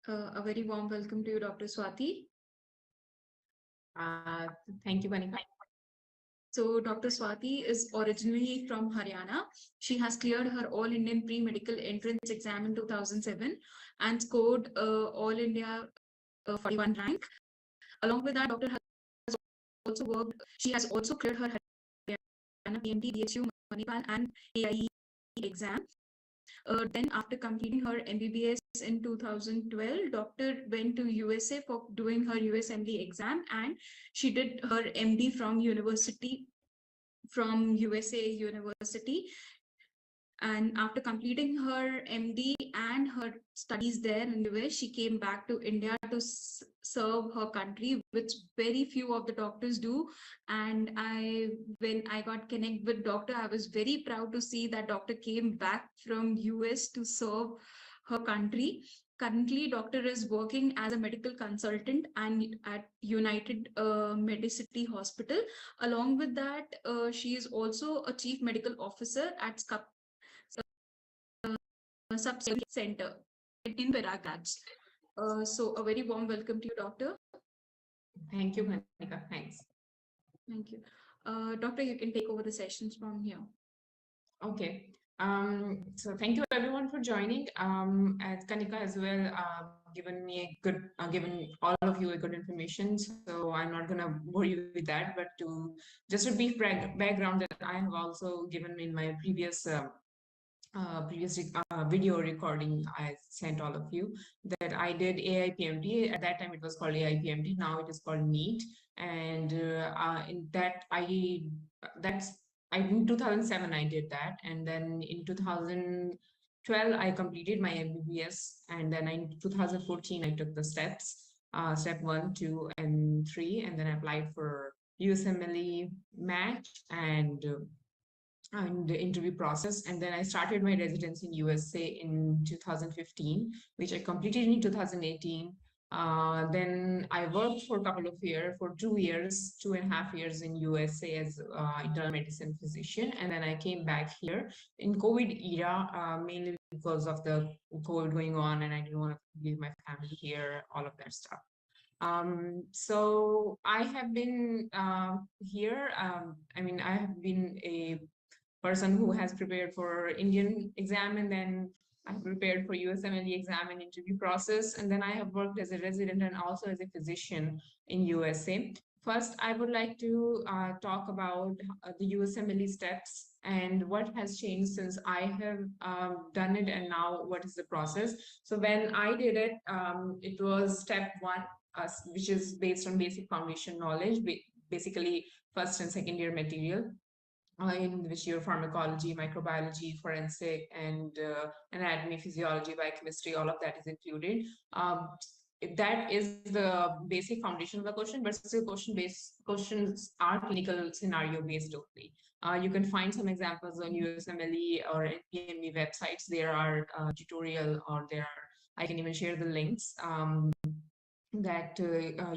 A very warm welcome to you, Dr. Swati. Uh, Thank you, Kanika. So, Dr. Swati is originally from Haryana. She has cleared her All Indian Pre Medical Entrance exam in 2007 and scored All India 41 rank. Along with that, Doctor has also worked, she has also cleared her Haryana PMT, DHU, Manipal, and AIE exam. Then, after completing her MBBS in 2012, Doctor went to USA for doing her USMD exam, and she did her MD from USA University. And after completing her MD and her studies there in the US, she came back to India to serve her country, which very few of the doctors do. And when I got connected with doctor, I was very proud to see that doctor came back from US to serve her country. Currently, doctor is working as a medical consultant and at United Medicity Hospital. Along with that, she is also a chief medical officer at Sub Center in Paragraph. So a very warm welcome to you, Doctor. Thank you, Kanika. Thanks. Thank you. Doctor, you can take over the sessions from here. Okay. So thank you everyone for joining. As Kanika as well, given me a good, given all of you a good information. So I'm not gonna bore you with that, but to just a brief background that I have also given in my previous video recording I sent all of you, that I did AIPMT. At that time it was called AIPMT. Now it is called NEET. And in that that's in 2007 I did that, and then in 2012 I completed my MBBS, and then in 2014 I took the steps, step 1, 2, and 3, and then I applied for USMLE match and the interview process. And then I started my residence in USA in 2015, which I completed in 2018. Then I worked for a couple of years, for 2 years, 2.5 years in USA as internal medicine physician. And then I came back here in COVID era, mainly because of the COVID going on, and I didn't want to leave my family here, all of that stuff. So I have been here. I have been a person who has prepared for Indian exam, and then I have prepared for USMLE exam and interview process, and then I have worked as a resident and also as a physician in USA. First, I would like to talk about the USMLE steps and what has changed since I have done it, and now what is the process. So when I did it, it was step 1, which is based on basic foundation knowledge, basically first and second year material, in which your pharmacology, microbiology, forensic, and anatomy, physiology, biochemistry, all of that is included. That is the basic foundation of the question, but still questions are clinical scenario based only. You can find some examples on USMLE or NPME websites. There are tutorial, or I can even share the links that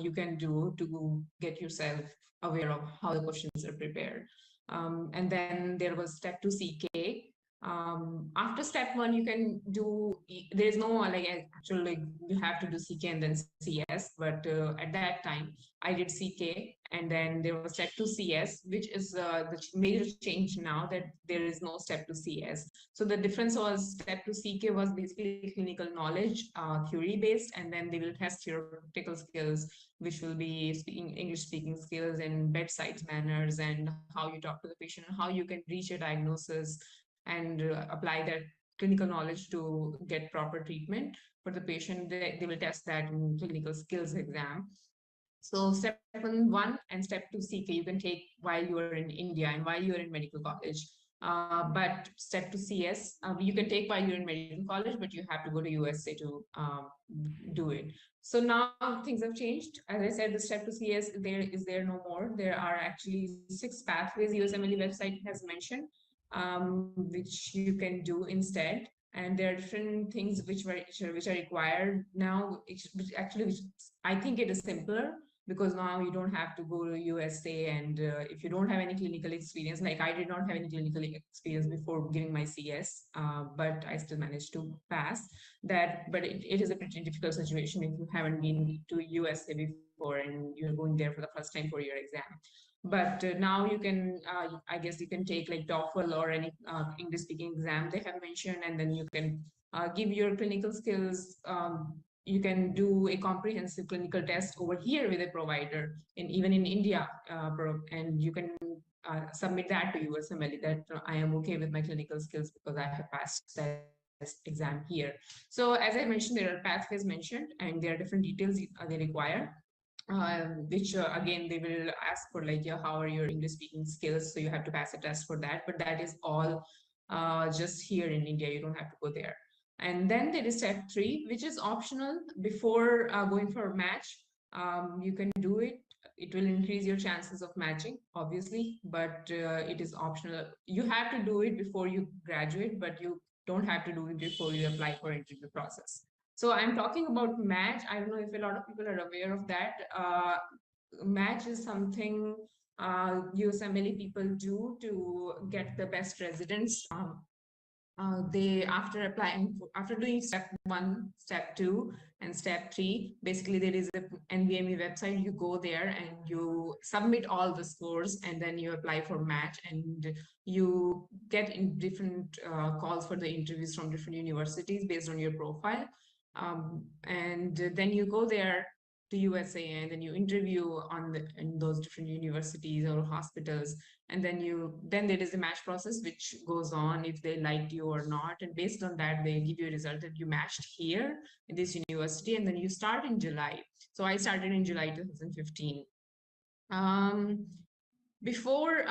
you can do to get yourself aware of how the questions are prepared. And then there was step 2 CK. After step 1, you can do, there's no actually you have to do CK and then CS, but at that time I did CK, and then there was step 2 CS, which is the major change now, that there is no step 2 CS. So the difference was step 2 CK was basically clinical knowledge, theory based, and then they will test your practical skills, which will be English speaking skills and bedside manners, and how you talk to the patient, how you can reach a diagnosis and apply that clinical knowledge to get proper treatment for the patient. They will test that in clinical skills exam. So step 1 and step 2 CK you can take while you are in India and while you are in medical college. But step 2 CS you can take while you're in medical college, but you have to go to USA to do it. So now things have changed. As I said, the step 2 CS there no more. There are actually 6 pathways USMLE website has mentioned, which you can do instead. And there are different things which are required now, which I think it is simpler because now you don't have to go to USA, and if you don't have any clinical experience, like I did not have any clinical experience before giving my CS, but I still managed to pass that. But it is a pretty difficult situation if you haven't been to USA before and you're going there for the first time for your exam. But now you can, I guess you can take like TOEFL or any English speaking exam they have mentioned, and then you can give your clinical skills. You can do a comprehensive clinical test over here with a provider, and even in India, and you can submit that to USMLE that I am okay with my clinical skills because I have passed that exam here. So as I mentioned, there are pathways mentioned, and there are different details they require, which again they will ask for, like, yeah, how are your English speaking skills, so you have to pass a test for that, but that is all just here in India, you don't have to go there. And then there is step 3, which is optional before going for a match. You can do it. It will increase your chances of matching, obviously, but it is optional. You have to do it before you graduate, but you don't have to do it before you apply for interview process. So I'm talking about match. I don't know if a lot of people are aware of that. Match is something USMLE people do to get the best residents. They, after applying after doing step 1, step 2, and step 3, basically there is a NVMe website. You go there and you submit all the scores, and then you apply for match, and you get in different calls for the interviews from different universities based on your profile. And then you go there to USA, and then you interview in those different universities or hospitals, and then there is a match process which goes on if they liked you or not, and based on that they give you a result that you matched here in this university, and then you start in July. So I started in July 2015. um, Before,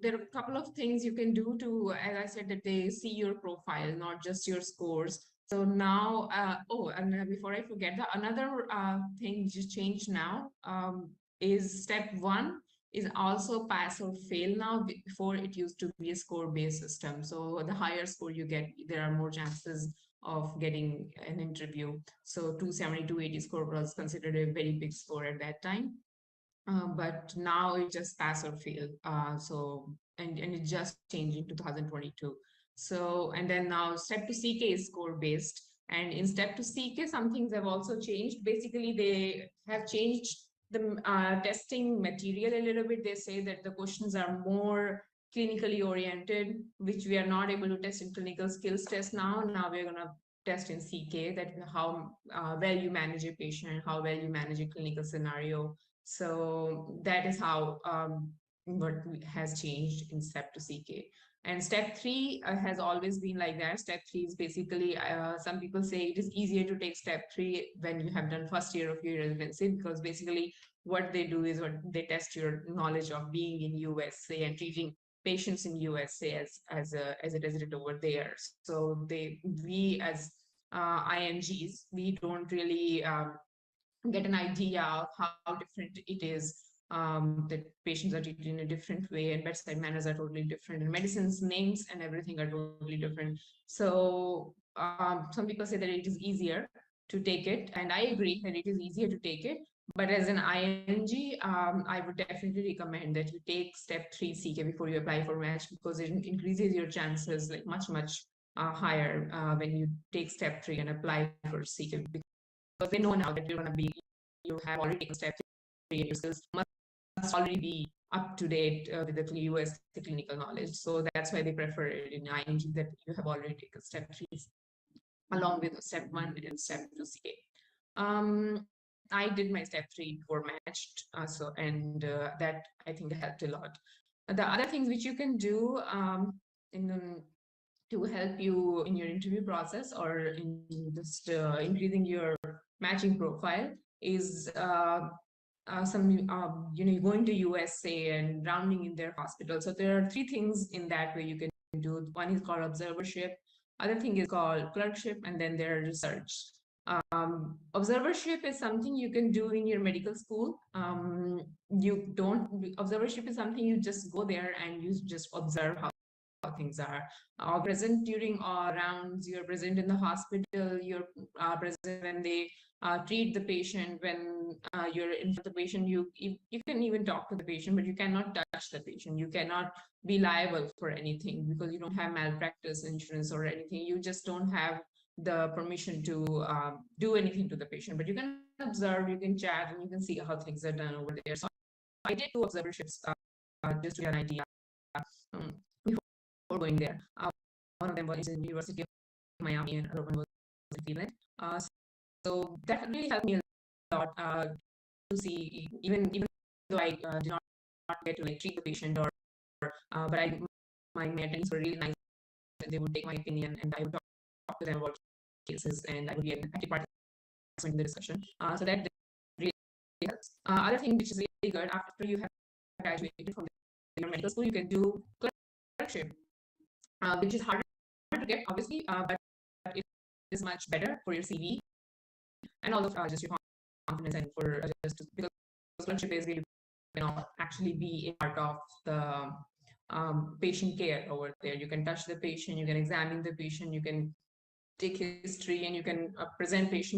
there are a couple of things you can do to, as I said, that they see your profile, not just your scores. So now, oh, and before I forget, another thing just changed now, is step 1 is also pass or fail now. Before, it used to be a score-based system. So the higher score you get, there are more chances of getting an interview. So 270, 280 score was considered a very big score at that time. But now it just pass or fail. And it just changed in 2022. So, and then now step to CK is score based. And in step to CK, some things have also changed. Basically, they have changed the testing material a little bit. They say that the questions are more clinically oriented, which we are not able to test in clinical skills test now. Now we're going to test in CK, that how well you manage a patient, how well you manage a clinical scenario. So that is how what has changed in step to CK. And step 3 has always been like that. Step 3 is basically, some people say it is easier to take step 3 when you have done first year of your residency, because basically what they do is what they test your knowledge of being in USA and treating patients in USA as a resident over there. So we as IMGs, we don't really get an idea of how different it is, that patients are treated in a different way, and bedside manners are totally different, and medicines names and everything are totally different. So some people say that it is easier to take it, and I agree that it is easier to take it. But as an IMG, I would definitely recommend that you take step 3 CK before you apply for match, because it increases your chances like much higher when you take step 3 and apply for CK, because they know now that you have already taken step 3 and your skills must already be up to date with the US clinical knowledge. So that's why they prefer it in IMG, that you have already taken step 3 along with step 1 and step 2 CA. I did my step 3 before matched, and that I think helped a lot. The other things which you can do in to help you in your interview process, or in just increasing your matching profile, is some going to USA and rounding in their hospital. So there are 3 things in that way you can do. One is called observership, other thing is called clerkship, and then there are research. Observership is something you can do in your medical school. You don't Observership is something you just go there and you just observe how things are. Present during rounds, you're present in the hospital, you're present when they treat the patient, when you're in front of the patient, you can even talk to the patient, but you cannot touch the patient. You cannot be liable for anything because you don't have malpractice insurance or anything. You just don't have the permission to do anything to the patient, but you can observe, you can chat, and you can see how things are done over there. So I did 2 observerships just to get an idea before going there. One of them was in the University of Miami, and another one was in Cleveland. So that really helped me a lot to see, even though I did not get to like treat the patient, or but my attendees were really nice, and they would take my opinion, and I would talk to them about cases, and I would be an active participant in the discussion. So that really helps. Other thing which is really good, after you have graduated from your medical school, you can do clerkship, which is harder to get, obviously, but it is much better for your CV and all of just your confidence, and for just because clerkship is really, actually be a part of the patient care over there. You can touch the patient, you can examine the patient, you can take history, and you can present patient